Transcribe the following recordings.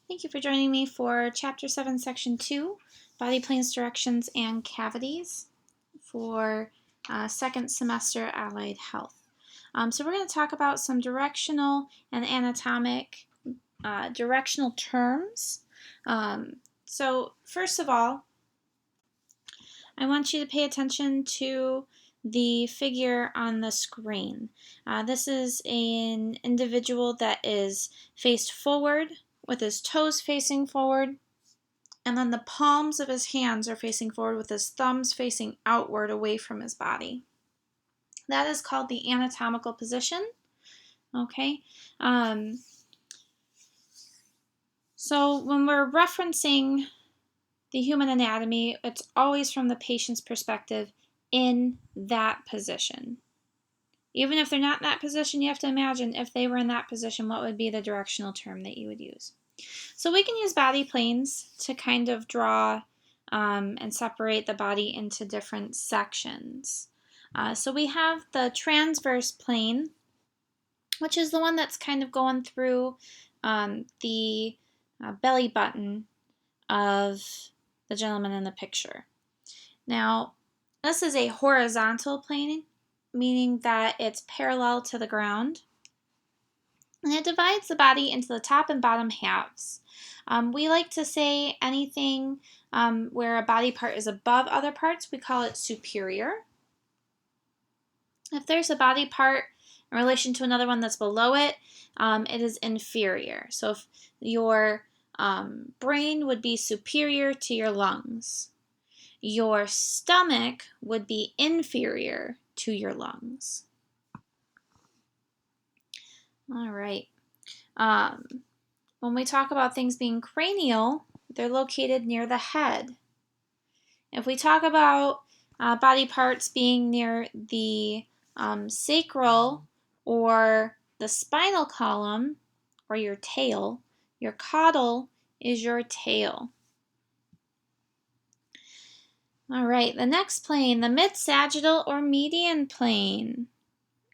Thank you for joining me for Chapter 7, Section 2, Body Planes, Directions, and Cavities for second semester Allied Health. So we're going to talk about some directional and anatomic directional terms. So first of all, I want you to pay attention to the figure on the screen. This is an individual that is faced forward with his toes facing forward, and then the palms of his hands are facing forward with his thumbs facing outward away from his body. That is called the anatomical position. Okay. So when we're referencing the human anatomy, it's always from the patient's perspective in that position. Even if they're not in that position, you have to imagine if they were in that position, what would be the directional term that you would use. So we can use body planes to kind of draw and separate the body into different sections. So we have the transverse plane, which is the one that's kind of going through the belly button of the gentleman in the picture. Now, this is a horizontal plane, meaning that it's parallel to the ground. And it divides the body into the top and bottom halves. We like to say anything where a body part is above other parts, we call it superior. If there's a body part in relation to another one that's below it, it is inferior. So if your brain would be superior to your lungs, your stomach would be inferior to your lungs. All right. When we talk about things being cranial, they're located near the head. If we talk about body parts being near the sacral or the spinal column or your tail, your caudal is your tail. All right, the next plane, the mid-sagittal or median plane.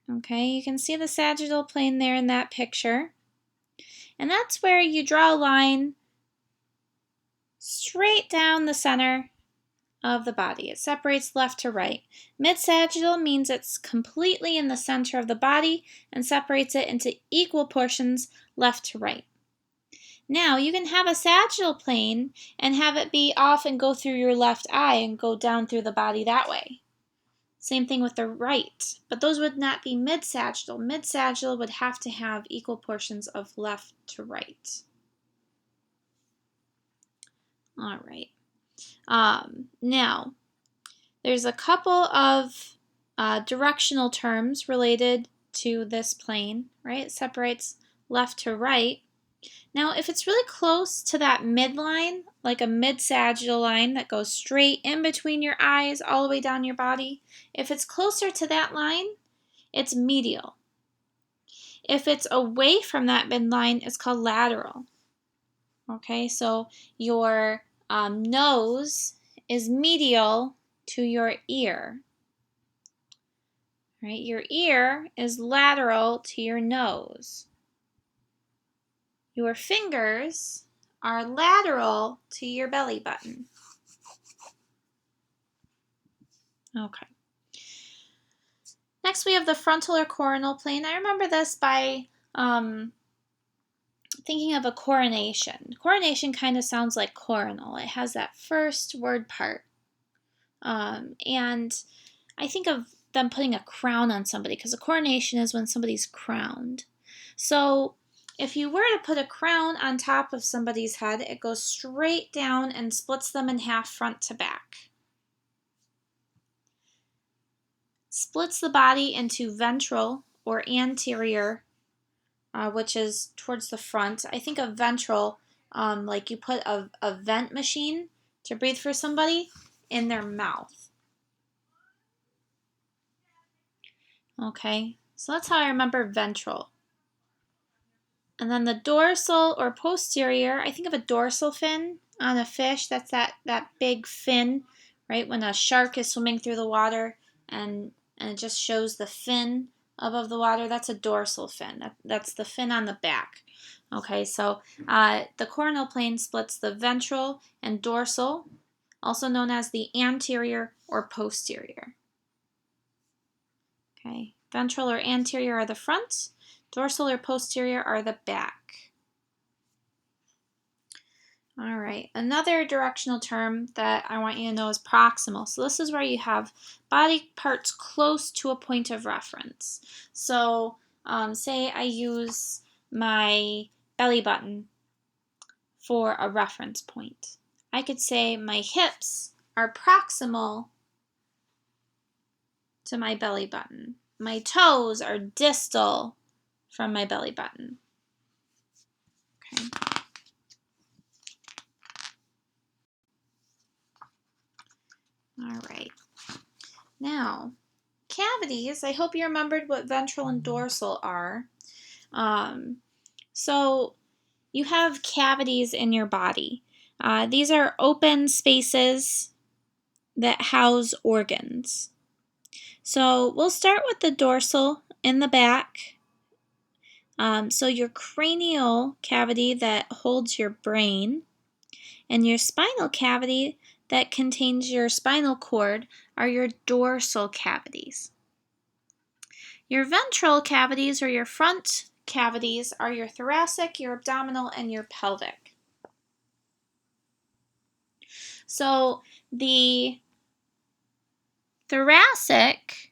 Okay, you can see the sagittal plane there in that picture. And that's where you draw a line straight down the center of the body. It separates left to right. Mid-sagittal means it's completely in the center of the body and separates it into equal portions left to right. Now, you can have a sagittal plane and have it be off and go through your left eye and go down through the body that way. Same thing with the right, but those would not be mid-sagittal. Mid-sagittal would have to have equal portions of left to right. All right. Now, there's a couple of directional terms related to this plane, right? It separates left to right. Now, if it's really close to that midline, like a mid-sagittal line that goes straight in between your eyes all the way down your body, if it's closer to that line, it's medial. If it's away from that midline, it's called lateral. Okay, so your nose is medial to your ear. Right? Your ear is lateral to your nose. Your fingers are lateral to your belly button. Okay. Next we have the frontal or coronal plane. I remember this by thinking of a coronation. Coronation kind of sounds like coronal. It has that first word part. And I think of them putting a crown on somebody because a coronation is when somebody's crowned. So if you were to put a crown on top of somebody's head, it goes straight down and splits them in half front to back. Splits the body into ventral or anterior, which is towards the front. I think of ventral like you put a vent machine to breathe for somebody in their mouth. Okay, so that's how I remember ventral. And then the dorsal or posterior, I think of a dorsal fin on a fish. That's that big fin, right? When a shark is swimming through the water and it just shows the fin above the water, that's a dorsal fin. That's the fin on the back. Okay, so the coronal plane splits the ventral and dorsal, also known as the anterior or posterior. Okay, ventral or anterior are the front, dorsal or posterior are the back. All right, another directional term that I want you to know is proximal. So this is where you have body parts close to a point of reference. So say I use my belly button for a reference point. I could say my hips are proximal to my belly button. My toes are distal from my belly button. Okay. All right. Now, cavities, I hope you remembered what ventral and dorsal are. So you have cavities in your body. These are open spaces that house organs. So we'll start with the dorsal in the back. So your cranial cavity that holds your brain and your spinal cavity that contains your spinal cord are your dorsal cavities. Your ventral cavities or your front cavities are your thoracic, your abdominal, and your pelvic. So the thoracic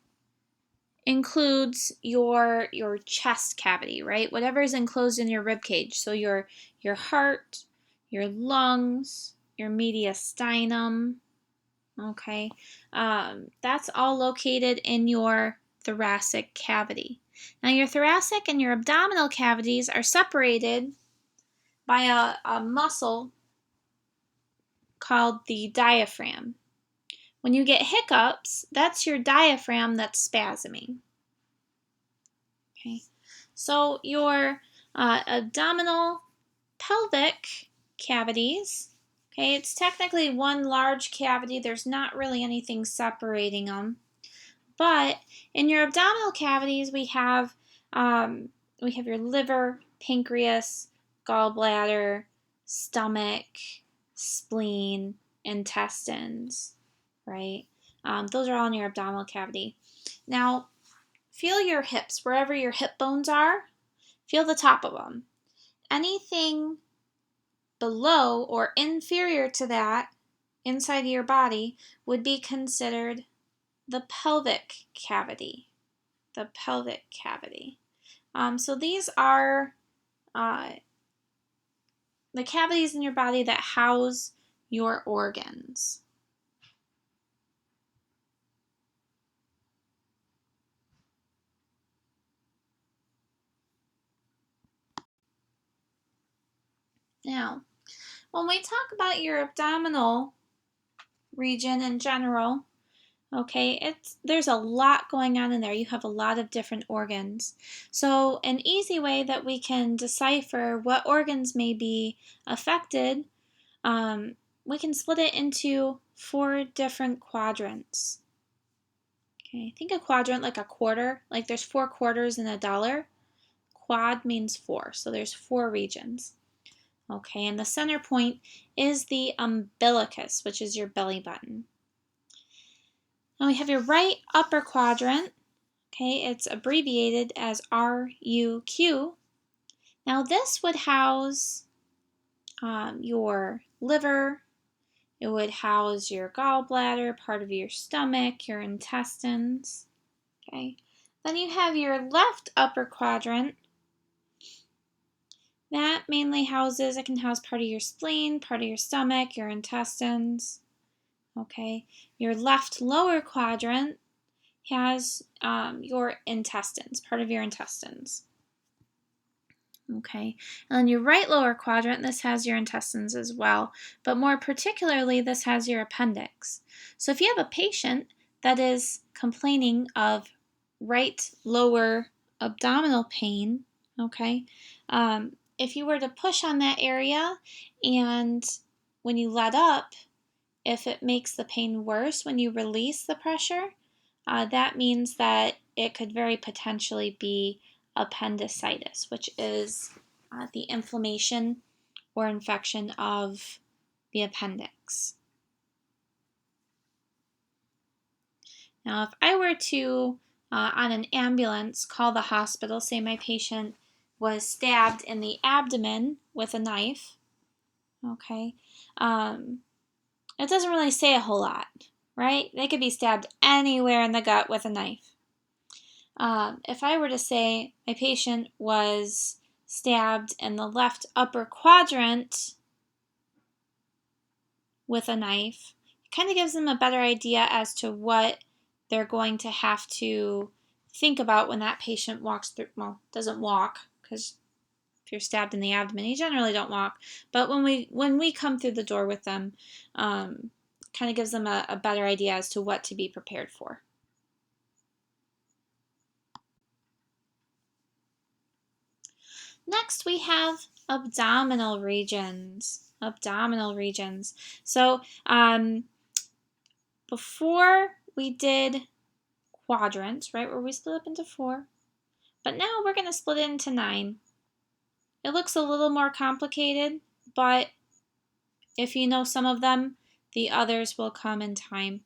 includes your chest cavity, right? Whatever is enclosed in your rib cage. So your heart, your lungs, your mediastinum, okay? That's all located in your thoracic cavity. Now your thoracic and your abdominal cavities are separated by a muscle called the diaphragm. When you get hiccups, that's your diaphragm that's spasming. Okay, so your abdominal pelvic cavities, okay, it's technically one large cavity. There's not really anything separating them. But in your abdominal cavities, we have your liver, pancreas, gallbladder, stomach, spleen, intestines, right? Those are all in your abdominal cavity. Now, feel your hips, wherever your hip bones are, feel the top of them. Anything below or inferior to that inside of your body would be considered the pelvic cavity. The pelvic cavity. So these are the cavities in your body that house your organs. Now, when we talk about your abdominal region in general, okay, there's a lot going on in there. You have a lot of different organs. So an easy way that we can decipher what organs may be affected, we can split it into 4 different quadrants. Okay, think a quadrant like a quarter, like there's 4 quarters in a dollar. Quad means 4, so there's 4 regions. Okay, and the center point is the umbilicus, which is your belly button. Now we have your right upper quadrant. Okay, it's abbreviated as RUQ. Now this would house your liver. It would house your gallbladder, part of your stomach, your intestines. Okay, then you have your left upper quadrant. That mainly it can house part of your spleen, part of your stomach, your intestines. Okay, your left lower quadrant has your intestines, part of your intestines. Okay, and then your right lower quadrant, this has your intestines as well, but more particularly, this has your appendix. So if you have a patient that is complaining of right lower abdominal pain, okay, if you were to push on that area and when you let up, if it makes the pain worse when you release the pressure, that means that it could very potentially be appendicitis, which is the inflammation or infection of the appendix. Now, if I were to, on an ambulance, call the hospital, say my patient was stabbed in the abdomen with a knife, okay, it doesn't really say a whole lot, right? They could be stabbed anywhere in the gut with a knife. If I were to say my patient was stabbed in the left upper quadrant with a knife, it kind of gives them a better idea as to what they're going to have to think about when that patient walks through, well, doesn't walk, because if you're stabbed in the abdomen, you generally don't walk, but when we come through the door with them, kind of gives them a better idea as to what to be prepared for. Next, we have abdominal regions. Abdominal regions. So, before we did quadrants, right, where we split up into 4, but now we're going to split it into 9. It looks a little more complicated, but if you know some of them, the others will come in time.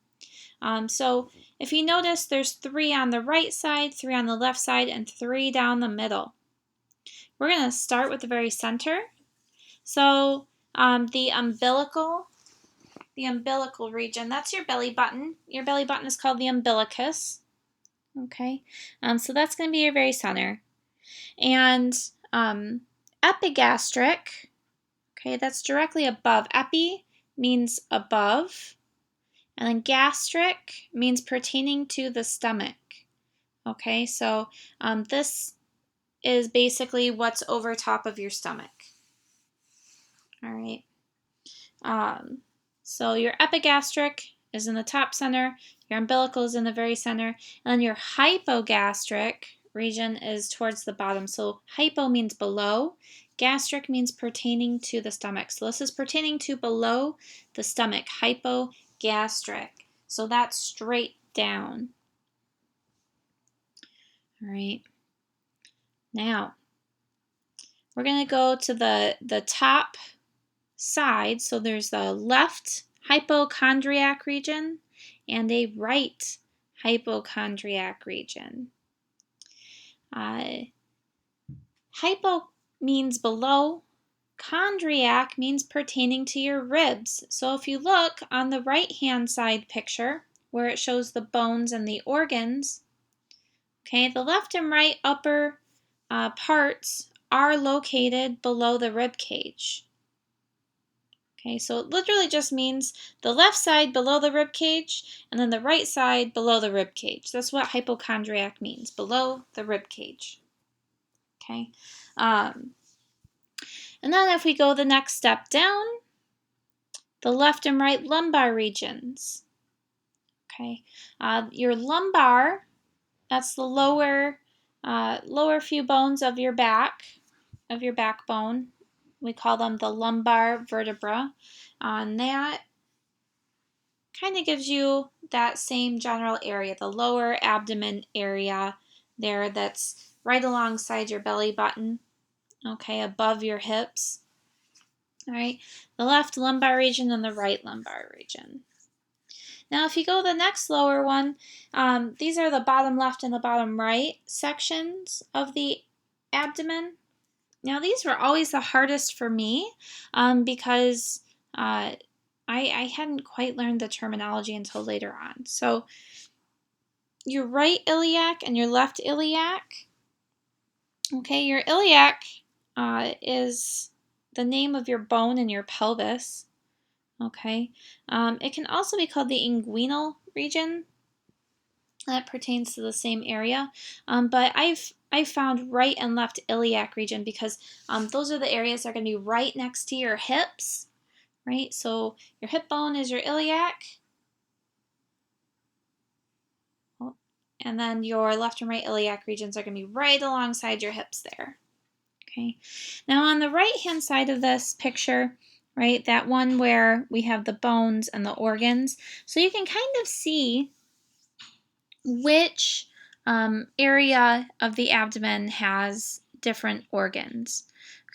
So if you notice, there's 3 on the right side, 3 on the left side, and 3 down the middle. We're going to start with the very center. So the umbilical region, that's your belly button. Your belly button is called the umbilicus. Okay, so that's going to be your very center. And epigastric, okay, that's directly above. Epi means above, and then gastric means pertaining to the stomach. Okay, so this is basically what's over top of your stomach. All right. So your epigastric is in the top center, your umbilical is in the very center, and then your hypogastric region is towards the bottom. So hypo means below, gastric means pertaining to the stomach. So this is pertaining to below the stomach, hypogastric. So that's straight down. All right. Now, we're going to go to the top side. So there's the left hypochondriac region and a right hypochondriac region. Hypo means below. Chondriac means pertaining to your ribs. So if you look on the right-hand side picture where it shows the bones and the organs, okay, the left and right upper parts are located below the rib cage. Okay, so it literally just means the left side below the rib cage and then the right side below the rib cage. That's what hypochondriac means, below the rib cage. Okay, and then if we go the next step down, the left and right lumbar regions. Okay, your lumbar, that's the lower few bones of your backbone. We call them the lumbar vertebra. And that kind of gives you that same general area, the lower abdomen area there that's right alongside your belly button, okay, above your hips. All right, the left lumbar region and the right lumbar region. Now, if you go to the next lower one, these are the bottom left and the bottom right sections of the abdomen. Now, these were always the hardest for me because I hadn't quite learned the terminology until later on. So, your right iliac and your left iliac. Okay, your iliac is the name of your bone in your pelvis. Okay, it can also be called the inguinal region. That pertains to the same area, but I've found right and left iliac region because those are the areas that are going to be right next to your hips, right? So your hip bone is your iliac, and then your left and right iliac regions are going to be right alongside your hips there. Okay. Now on the right-hand side of this picture, right, that one where we have the bones and the organs, so you can kind of see which area of the abdomen has different organs.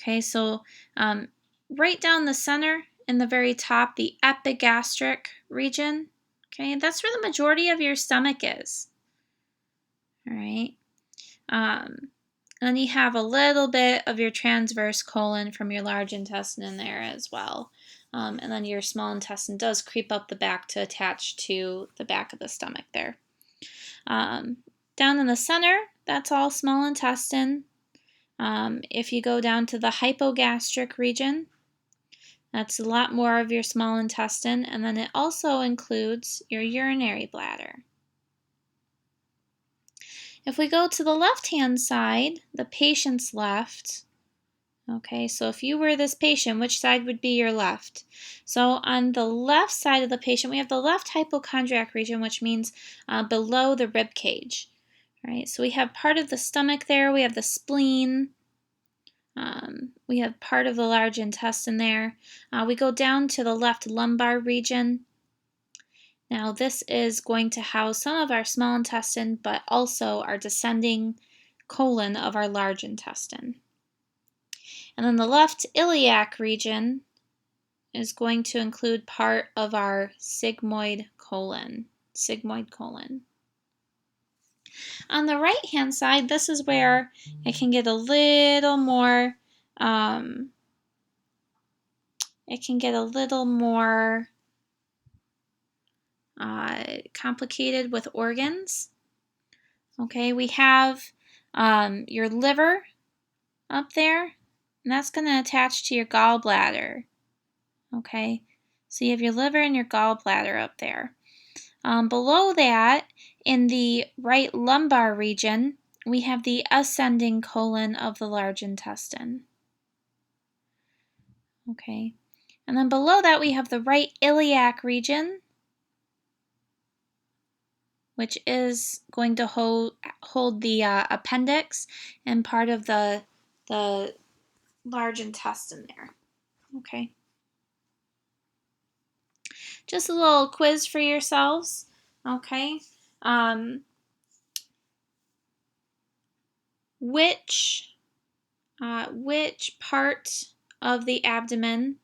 Okay, so right down the center in the very top, the epigastric region, okay, that's where the majority of your stomach is. All right. And then you have a little bit of your transverse colon from your large intestine in there as well. And then your small intestine does creep up the back to attach to the back of the stomach there. Down in the center, that's all small intestine. If you go down to the hypogastric region, that's a lot more of your small intestine, and then it also includes your urinary bladder. If we go to the left-hand side, the patient's left, okay, so if you were this patient, which side would be your left? So on the left side of the patient, we have the left hypochondriac region, which means below the rib cage. All right, so we have part of the stomach there, we have the spleen, we have part of the large intestine there. We go down to the left lumbar region. Now this is going to house some of our small intestine, but also our descending colon of our large intestine. And then the left iliac region is going to include part of our sigmoid colon. On the right hand side, this is where it can get a little more complicated with organs. Okay, we have your liver up there, and that's going to attach to your gallbladder. Okay, so you have your liver and your gallbladder up there. Below that, in the right lumbar region, we have the ascending colon of the large intestine. Okay, and then below that we have the right iliac region, which is going to hold the appendix and part of the large intestine there. Okay. Just a little quiz for yourselves. Okay. Which part of the abdomen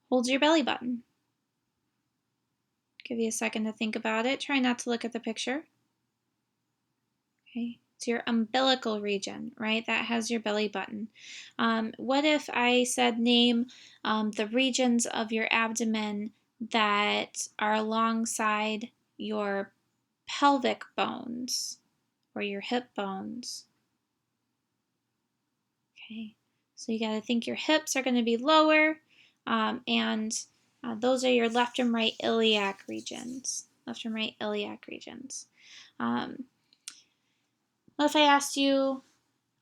holds your belly button? Give you a second to think about it. Try not to look at the picture. Okay, it's your umbilical region, right? That has your belly button. What if I said name the regions of your abdomen that are alongside your pelvic bones or your hip bones? Okay, so you got to think your hips are going to be lower, and those are your left and right iliac regions. What if I asked you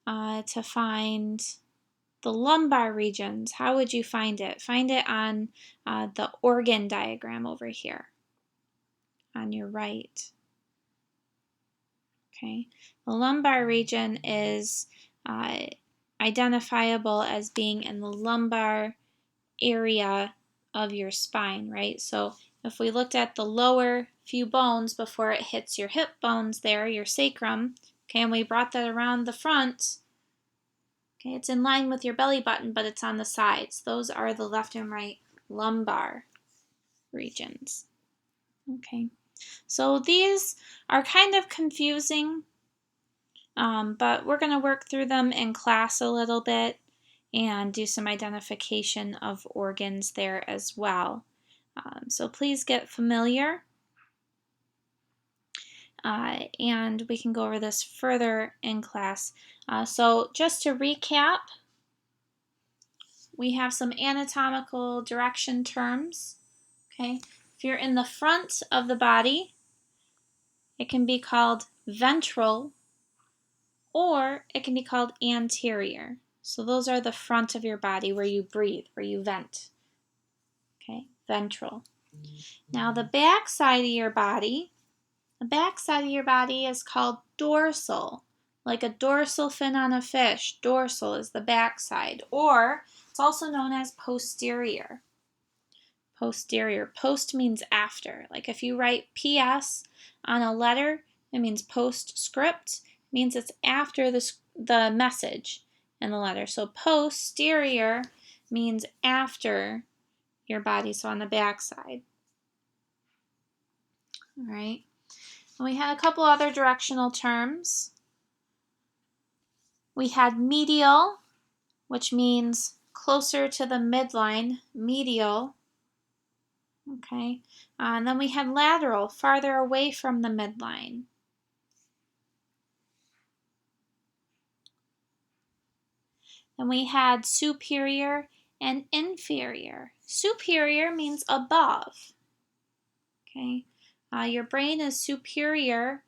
to find the lumbar regions? How would you find it? Find it on the organ diagram over here on your right. Okay, the lumbar region is identifiable as being in the lumbar area of your spine, right? So if we looked at the lower few bones before it hits your hip bones there, your sacrum, okay, and we brought that around the front, okay, it's in line with your belly button, but it's on the sides. Those are the left and right lumbar regions. Okay, so these are kind of confusing, but we're going to work through them in class a little bit and do some identification of organs there as well. So please get familiar, and we can go over this further in class. So just to recap, we have some anatomical direction terms. Okay, if you're in the front of the body, it can be called ventral, or it can be called anterior. So those are the front of your body where you breathe, where you vent. Okay, ventral. Now the back side of your body, is called dorsal. Like a dorsal fin on a fish. Dorsal is the back side, or it's also known as posterior. Posterior. Post means after. Like if you write PS on a letter, It means postscript. It means it's after the message in the letter. So posterior means after your body, so on the back side. All right. And we had a couple other directional terms. We had medial, which means closer to the midline, medial. Okay. And then we had lateral, farther away from the midline. Then we had superior and inferior. Superior means above. Okay. Your brain is superior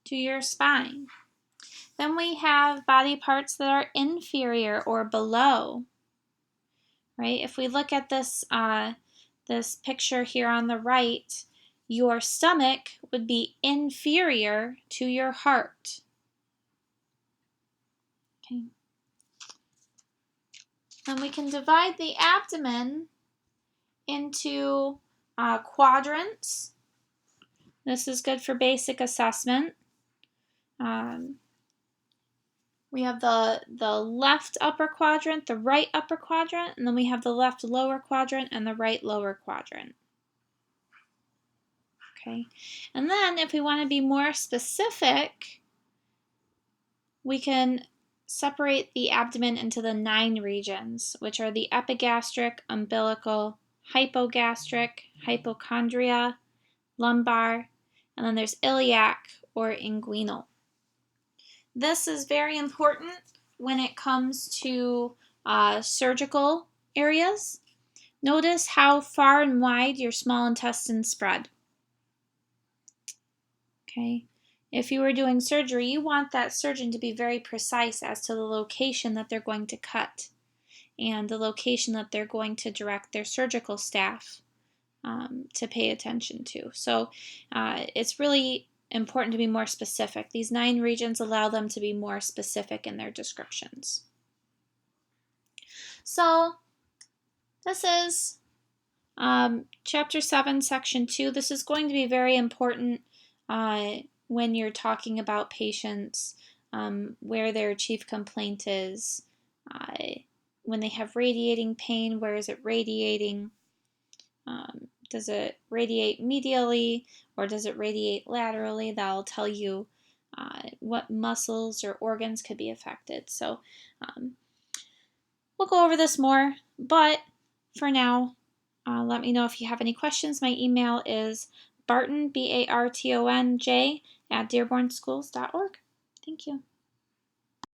to your spine. Then we have body parts that are inferior or below. Right? If we look at this this picture here on the right, your stomach would be inferior to your heart. Okay. And we can divide the abdomen into quadrants. This is good for basic assessment. We have the left upper quadrant, the right upper quadrant, and then we have the left lower quadrant and the right lower quadrant. Okay, and then if we want to be more specific, we can separate the abdomen into the 9 regions, which are the epigastric, umbilical, hypogastric, hypochondria, lumbar, and then there's iliac or inguinal. This is very important when it comes to surgical areas. Notice how far and wide your small intestine spread. Okay. If you were doing surgery, you want that surgeon to be very precise as to the location that they're going to cut and the location that they're going to direct their surgical staff to pay attention to. So it's really important to be more specific. These 9 regions allow them to be more specific in their descriptions. So this is Chapter 7, Section 2. This is going to be very important when you're talking about patients, where their chief complaint is, when they have radiating pain, where is it radiating? Does it radiate medially or does it radiate laterally? That'll tell you what muscles or organs could be affected. So we'll go over this more, but for now, let me know if you have any questions. My email is barton, BARTONJ, @dearbornschools.org. Thank you.